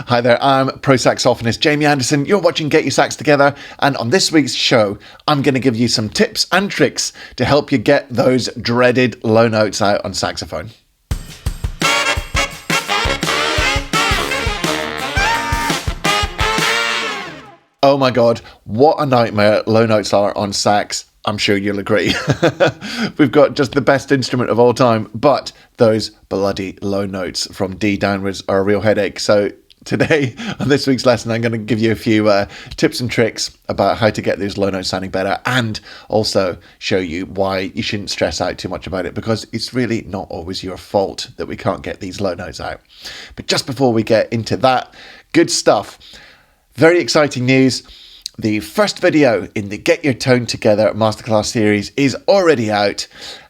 Hi there, I'm pro saxophonist Jamie Anderson. You're watching Get Your Sax Together, and on this week's show, I'm going to give you some tips and tricks to help you get those dreaded low notes out on saxophone. Oh my god, what a nightmare low notes are on sax. I'm sure you'll agree. We've got just the best instrument of all time, but those bloody low notes from D downwards are a real headache. So today, on this week's lesson, I'm going to give you a few tips and tricks about how to get those low notes sounding better, and also show you why you shouldn't stress out too much about it, because it's really not always your fault that we can't get these low notes out. But just before we get into that, good stuff. Very exciting news. The first video in the Get Your Tone Together Masterclass series is already out.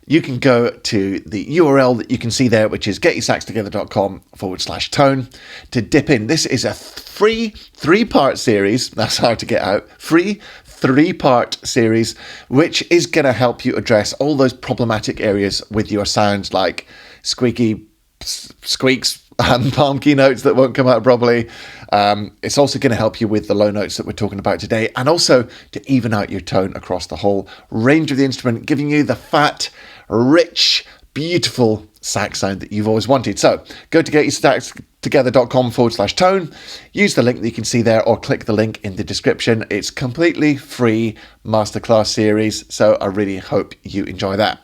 You can go to the URL that you can see there, which is getyoursaxtogether.com/tone to dip in. This is a free 3-part series. That's hard to get out. Free 3-part series, which is going to help you address all those problematic areas with your sounds, like squeaky squeaks and palm keynotes that won't come out properly. It's also going to help you with the low notes that we're talking about today, and also to even out your tone across the whole range of the instrument, giving you the fat, rich, beautiful sax sound that you've always wanted. So go to getyoursaxtogether.com/tone, use the link that you can see there, or click the link in the description. It's completely free masterclass series, so I really hope you enjoy that.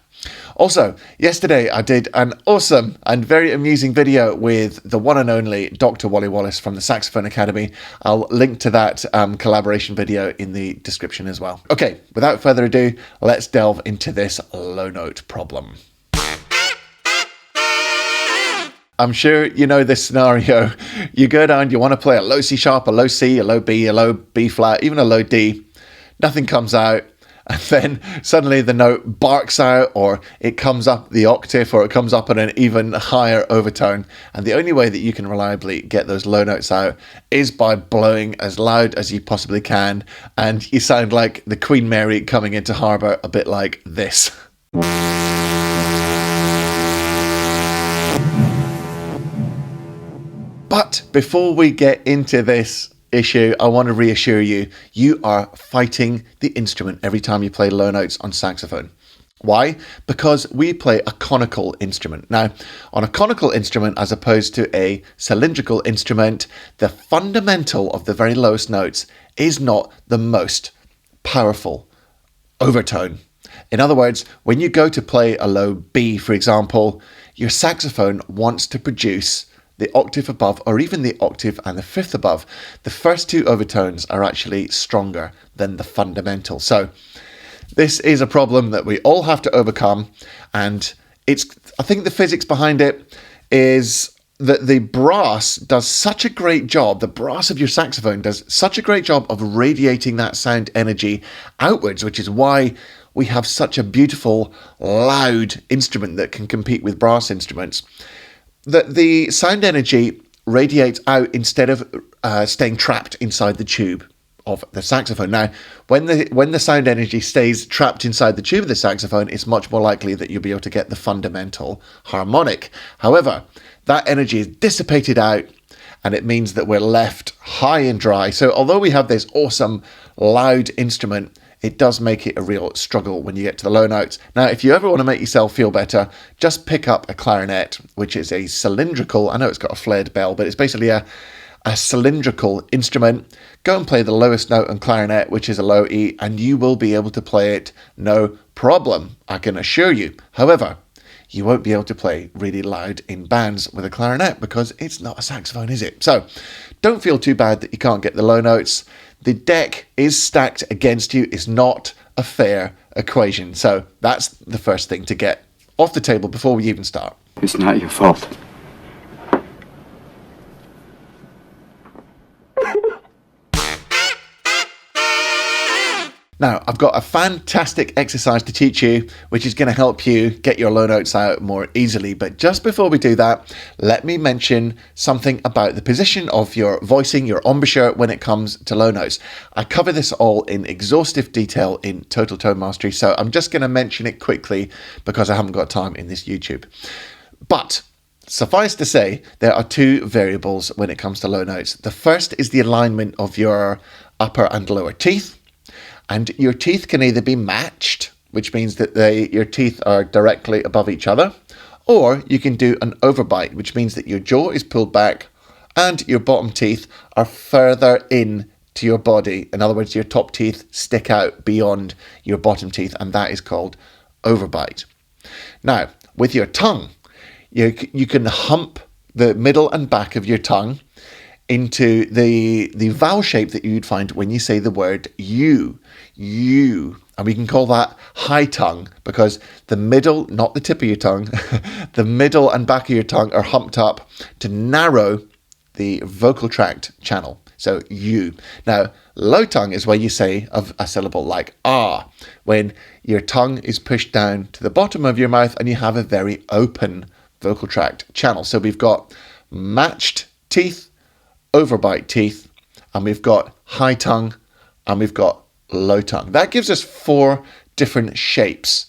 Also, yesterday I did an awesome and very amusing video with the one and only Dr Wally Wallace from the Saxophone Academy. I'll link to that collaboration video in the description as well. Okay, without further ado, let's delve into this low note problem. I'm sure you know this scenario. You go down, you want to play a low C sharp, a low C, a low B, a low B flat, even a low D. Nothing comes out. And then suddenly the note barks out, or it comes up the octave, or it comes up in an even higher overtone. And the only way that you can reliably get those low notes out is by blowing as loud as you possibly can. And you sound like the Queen Mary coming into harbour, a bit like this. But before we get into this issue, I want to reassure you, you are fighting the instrument every time you play low notes on saxophone. Why? Because we play a conical instrument. Now, on a conical instrument, as opposed to a cylindrical instrument, the fundamental of the very lowest notes is not the most powerful overtone. In other words, when you go to play a low B, for example, your saxophone wants to produce the octave above, or even the octave and the fifth above. The first two overtones are actually stronger than the fundamental. So this is a problem that we all have to overcome, and I think the physics behind it is that the brass does such a great job, the brass of your saxophone does such a great job of radiating that sound energy outwards, which is why we have such a beautiful, loud instrument that can compete with brass instruments. That the sound energy radiates out instead of staying trapped inside the tube of the saxophone. Now, when the sound energy stays trapped inside the tube of the saxophone, it's much more likely that you'll be able to get the fundamental harmonic. However, that energy is dissipated out, and it means that we're left high and dry. So although we have this awesome, loud instrument, it does make it a real struggle when you get to the low notes. Now, if you ever want to make yourself feel better, just pick up a clarinet, which is a cylindrical, I know it's got a flared bell, but it's basically a cylindrical instrument. Go and play the lowest note on clarinet, which is a low E, and you will be able to play it no problem, I can assure you. However, you won't be able to play really loud in bands with a clarinet because it's not a saxophone, is it? So don't feel too bad that you can't get the low notes. The deck is stacked against you. It's not a fair equation. So that's the first thing to get off the table before we even start. It's not your fault. Now, I've got a fantastic exercise to teach you, which is going to help you get your low notes out more easily. But just before we do that, let me mention something about the position of your voicing, your embouchure, when it comes to low notes. I cover this all in exhaustive detail in Total Tone Mastery, so I'm just going to mention it quickly because I haven't got time in this YouTube. But Suffice to say, there are two variables when it comes to low notes. The first is the alignment of your upper and lower teeth. And your teeth can either be matched, which means that your teeth are directly above each other, or you can do an overbite, which means that your jaw is pulled back and your bottom teeth are further in to your body. In other words, your top teeth stick out beyond your bottom teeth, and that is called overbite. Now, with your tongue, you can hump the middle and back of your tongue into the vowel shape that you'd find when you say the word you. And we can call that high tongue because the middle, not the tip of your tongue, the middle and back of your tongue are humped up to narrow the vocal tract channel. So you. Now, low tongue is where you say a syllable like ah, when your tongue is pushed down to the bottom of your mouth and you have a very open vocal tract channel. So we've got matched teeth, overbite teeth, and we've got high tongue, and we've got low tongue. That gives us 4 different shapes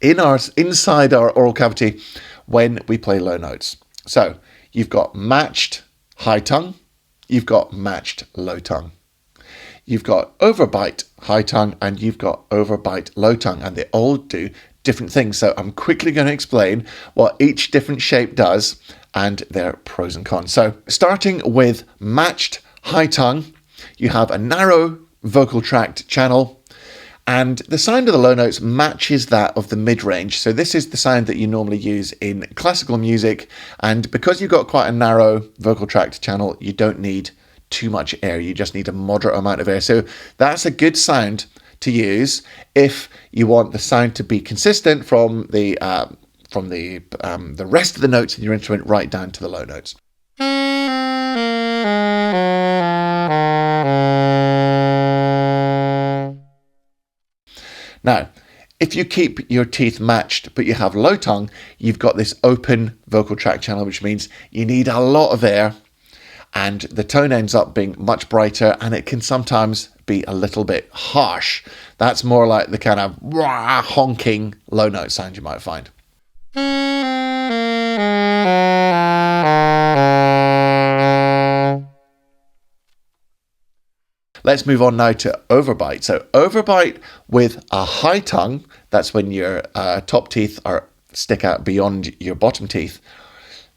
inside our oral cavity when we play low notes. So you've got matched high tongue, you've got matched low tongue. You've got overbite high tongue, and you've got overbite low tongue, and they all do different things. So I'm quickly going to explain what each different shape does and their pros and cons. So starting with matched high tongue, you have a narrow vocal tract channel, and the sound of the low notes matches that of the mid-range. So this is the sound that you normally use in classical music, and because you've got quite a narrow vocal tract channel, you don't need too much air. You just need a moderate amount of air. So that's a good sound to use if you want the sound to be consistent from the rest of the notes in your instrument right down to the low notes. Now, if you keep your teeth matched but you have low tongue, you've got this open vocal tract channel, which means you need a lot of air, and the tone ends up being much brighter, and it can sometimes be a little bit harsh. That's more like the kind of rah, honking low note sound you might find. Let's move on now to overbite. So overbite with a high tongue, that's when your top teeth stick out beyond your bottom teeth.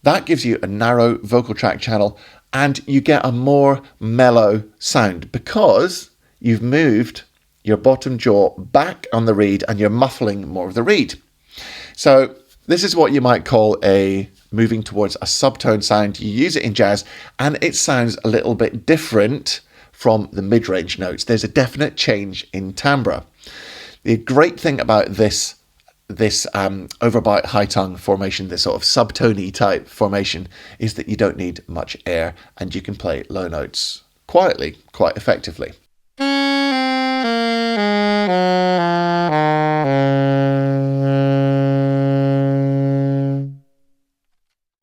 That gives you a narrow vocal tract channel, and you get a more mellow sound because you've moved your bottom jaw back on the reed and you're muffling more of the reed. So this is what you might call moving towards a subtone sound. You use it in jazz and it sounds a little bit different from the mid-range notes. There's a definite change in timbre. The great thing about this overbite high tongue formation, this sort of subtone type formation, is that you don't need much air and you can play low notes quietly, quite effectively.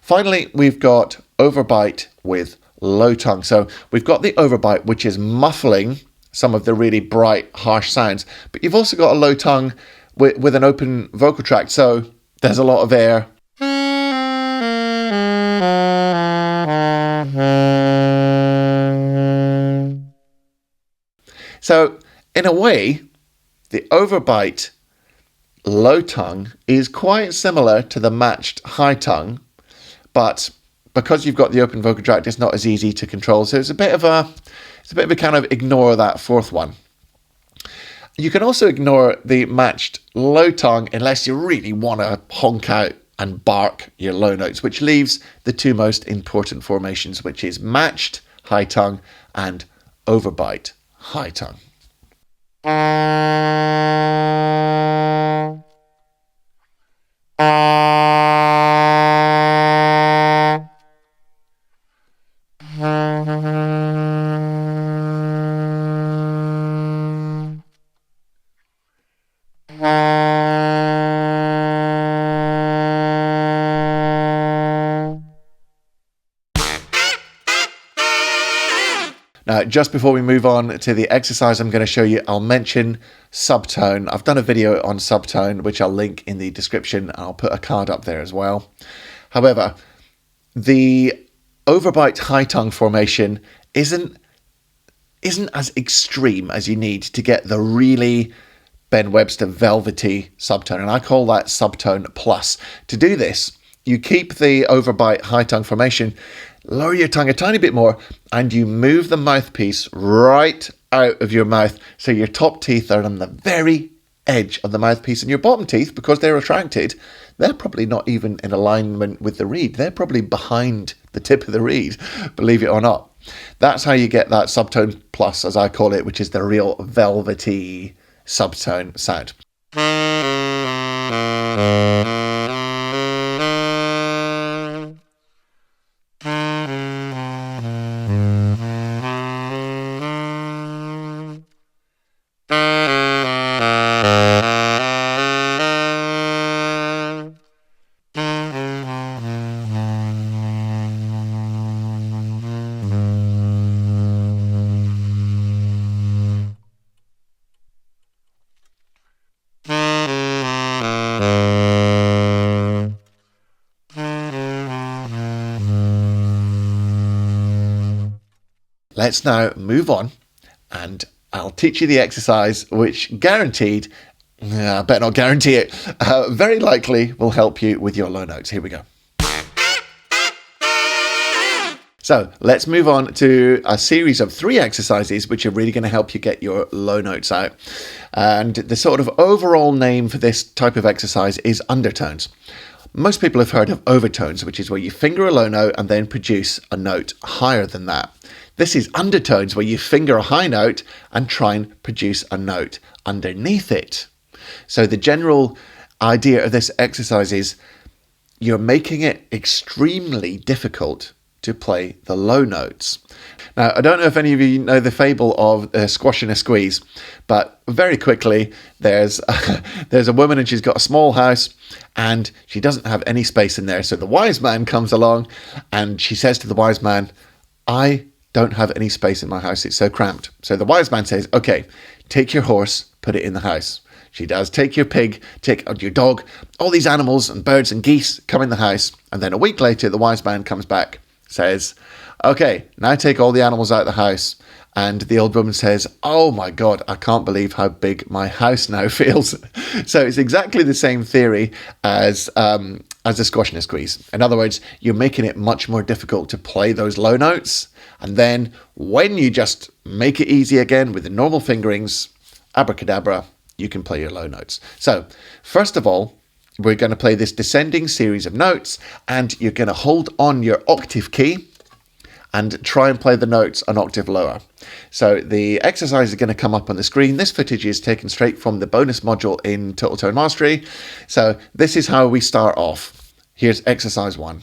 Finally, we've got overbite with low tongue. So we've got the overbite, which is muffling some of the really bright, harsh sounds, but you've also got a low tongue with an open vocal tract, so there's a lot of air. So in a way, the overbite low tongue is quite similar to the matched high tongue, but because you've got the open vocal tract, it's not as easy to control. So it's a bit of a kind of ignore that fourth one. You can also ignore the matched low tongue unless you really want to honk out and bark your low notes, which leaves the two most important formations, which is matched high tongue and overbite high tongue. Now, just before we move on to the exercise I'm going to show you, I'll mention subtone. I've done a video on subtone, which I'll link in the description. I'll put a card up there as well. However, the overbite high tongue formation isn't as extreme as you need to get the really Ben Webster velvety subtone, and I call that subtone plus. To do this, you keep the overbite high tongue formation, lower your tongue a tiny bit more, and you move the mouthpiece right out of your mouth so your top teeth are on the very edge of the mouthpiece, and your bottom teeth, because they're retracted, they're probably not even in alignment with the reed. They're probably behind the tip of the reed, believe it or not. That's how you get that subtone plus, as I call it, which is the real velvety subtone sound. Let's now move on, and I'll teach you the exercise which guaranteed, I better not guarantee it, very likely will help you with your low notes. Here we go. So let's move on to a series of 3 exercises which are really going to help you get your low notes out. And the sort of overall name for this type of exercise is undertones. Most people have heard of overtones, which is where you finger a low note and then produce a note higher than that. This is undertones, where you finger a high note and try and produce a note underneath it. So the general idea of this exercise is you're making it extremely difficult to play the low notes. Now, I don't know if any of you know the fable of squash and a squeeze, but very quickly there's a woman and she's got a small house and she doesn't have any space in there. So the wise man comes along and she says to the wise man, I don't have any space in my house, it's so cramped. So the wise man says, okay, take your horse, put it in the house. She does. Take your pig, take your dog, all these animals and birds and geese come in the house. And then a week later, the wise man comes back, says, okay, now take all the animals out of the house. And the old woman says, oh my God, I can't believe how big my house now feels. So it's exactly the same theory as a squash and a squeeze. In other words, you're making it much more difficult to play those low notes. And then when you just make it easy again with the normal fingerings, abracadabra, you can play your low notes. So first of all, we're going to play this descending series of notes, and you're going to hold on your octave key and try and play the notes an octave lower. So the exercise is going to come up on the screen. This footage is taken straight from the bonus module in Total Tone Mastery. So this is how we start off. Here's exercise 1.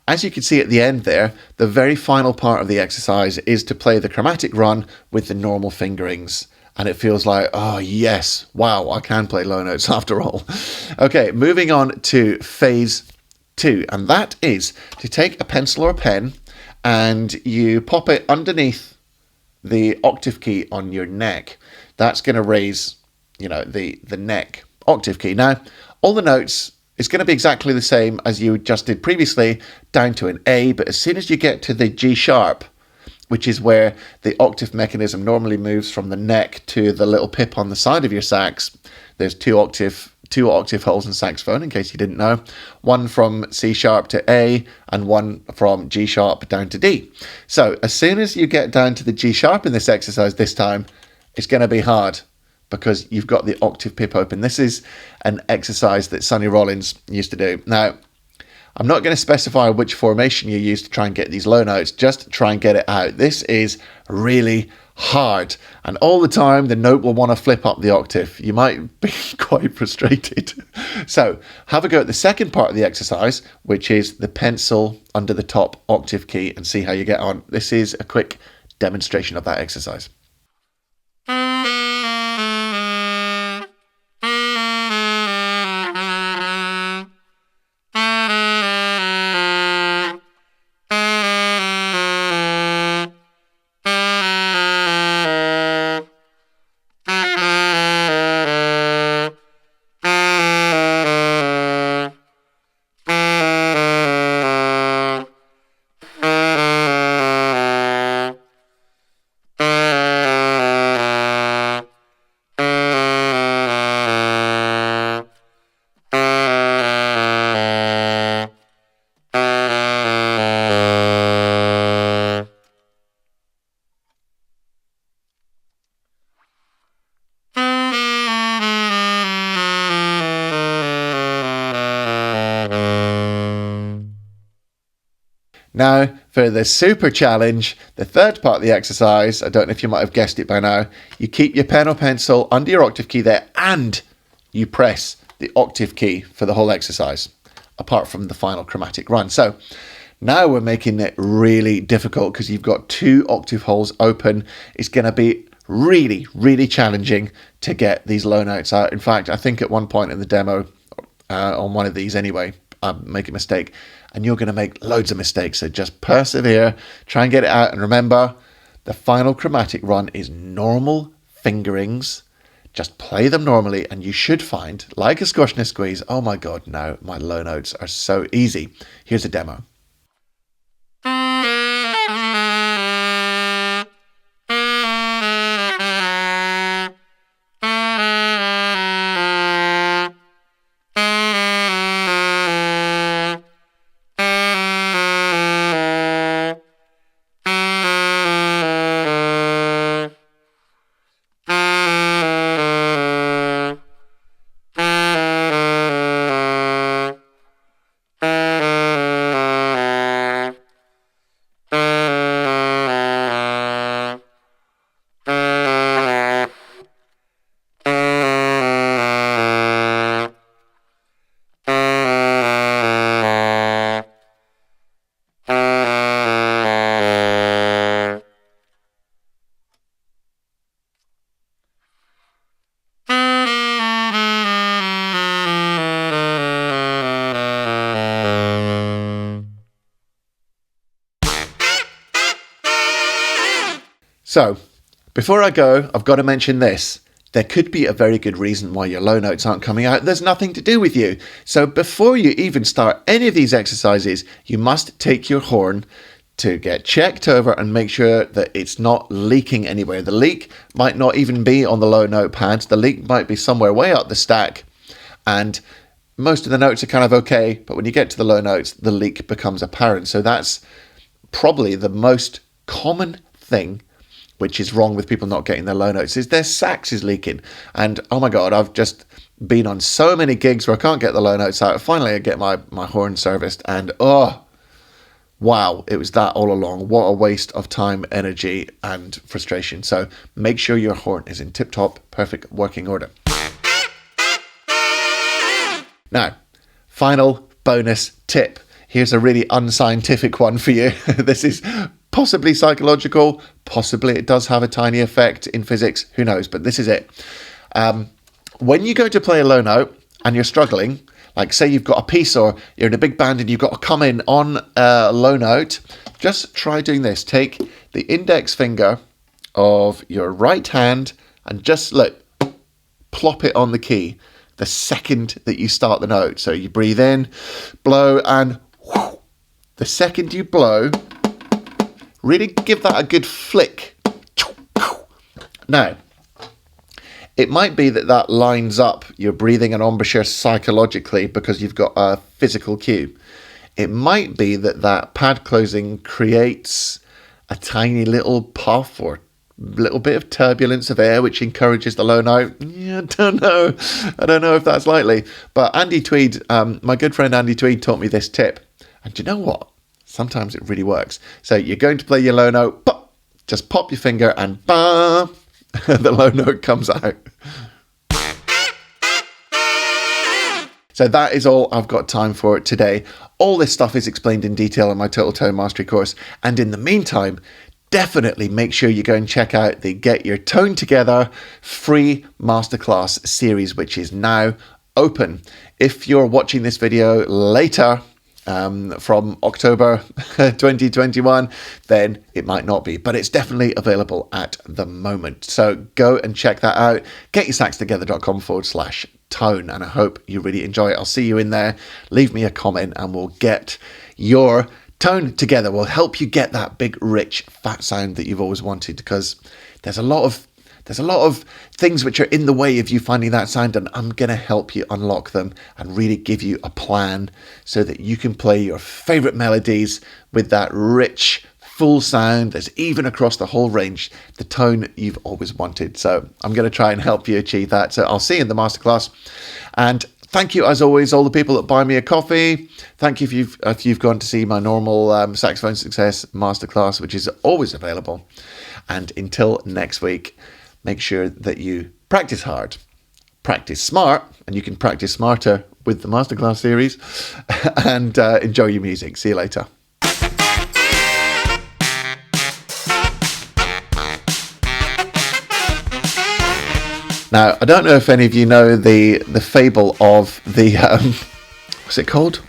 As you can see at the end there, the very final part of the exercise is to play the chromatic run with the normal fingerings. And it feels like, oh yes, wow, I can play low notes after all. Okay, moving on to phase 2. And that is to take a pencil or a pen and you pop it underneath the octave key on your neck. That's going to raise, the neck octave key. Now, all the notes, it's going to be exactly the same as you just did previously, down to an A, but as soon as you get to the G sharp, which is where the octave mechanism normally moves from the neck to the little pip on the side of your sax, there's two octave holes in saxophone, in case you didn't know. One from C sharp to A and one from G sharp down to D. So as soon as you get down to the G sharp in this exercise this time, it's going to be hard because you've got the octave pip open. This is an exercise that Sonny Rollins used to do. Now, I'm not going to specify which formation you use to try and get these low notes, just try and get it out. This is really hard, and all the time the note will want to flip up the octave. You might be quite frustrated. So have a go at the second part of the exercise, which is the pencil under the top octave key, and see how you get on. This is a quick demonstration of that exercise. Now, for the super challenge, the third part of the exercise, I don't know if you might have guessed it by now, you keep your pen or pencil under your octave key there, and you press the octave key for the whole exercise, apart from the final chromatic run. So now we're making it really difficult because you've got 2 octave holes open. It's going to be really, really challenging to get these low notes out. In fact, I think at one point in the demo, on one of these anyway, I make a mistake, and you're going to make loads of mistakes. So just persevere, try and get it out. And remember, the final chromatic run is normal fingerings. Just play them normally, and you should find, like a squash and a squeeze, oh my God, now my low notes are so easy. Here's a demo. So, before I go, I've got to mention this. There could be a very good reason why your low notes aren't coming out. There's nothing to do with you. So before you even start any of these exercises, you must take your horn to get checked over and make sure that it's not leaking anywhere. The leak might not even be on the low note pads. The leak might be somewhere way up the stack. And most of the notes are kind of okay, but when you get to the low notes, the leak becomes apparent. So that's probably the most common thing which is wrong with people not getting their low notes, is their sax is leaking. And oh my God, I've just been on so many gigs where I can't get the low notes out. Finally, I get my horn serviced, and oh, wow, it was that all along. What a waste of time, energy, and frustration. So make sure your horn is in tip-top, perfect working order. Now, final bonus tip. Here's a really unscientific one for you. This is possibly psychological, possibly it does have a tiny effect in physics, who knows, but this is it. When you go to play a low note and you're struggling, like say you've got a piece or you're in a big band and you've got to come in on a low note, just try doing this. Take the index finger of your right hand and just plop it on the key the second that you start the note. So you breathe in, blow, and whoosh, the second you blow, really give that a good flick. Now, it might be that that lines up your breathing and embouchure psychologically because you've got a physical cue. It might be that that pad closing creates a tiny little puff or little bit of turbulence of air, which encourages the low note. Yeah, I don't know if that's likely. But Andy Tweed, my good friend Andy Tweed, taught me this tip. And do you know what? Sometimes it really works. So you're going to play your low note, pop, just pop your finger and bam, the low note comes out. So that is all I've got time for today. All this stuff is explained in detail in my Total Tone Mastery course. And in the meantime, definitely make sure you go and check out the Get Your Tone Together free masterclass series, which is now open. If you're watching this video later, from October 2021, then it might not be, but it's definitely available at the moment. So go and check that out. getyoursaxtogether.com/tone, and I hope you really enjoy it. I'll see you in there. Leave me a comment and we'll get your tone together. We'll help you get that big, rich, fat sound that you've always wanted, because there's a lot of things which are in the way of you finding that sound, and I'm going to help you unlock them and really give you a plan so that you can play your favorite melodies with that rich, full sound that's even across the whole range, the tone you've always wanted. So I'm going to try and help you achieve that. So I'll see you in the masterclass. And thank you, as always, all the people that buy me a coffee. Thank you if you've gone to see my normal Saxophone Success Masterclass, which is always available. And until next week, make sure that you practice hard, practice smart, and you can practice smarter with the Masterclass series, and enjoy your music. See you later. Now, I don't know if any of you know the fable of the, what's it called?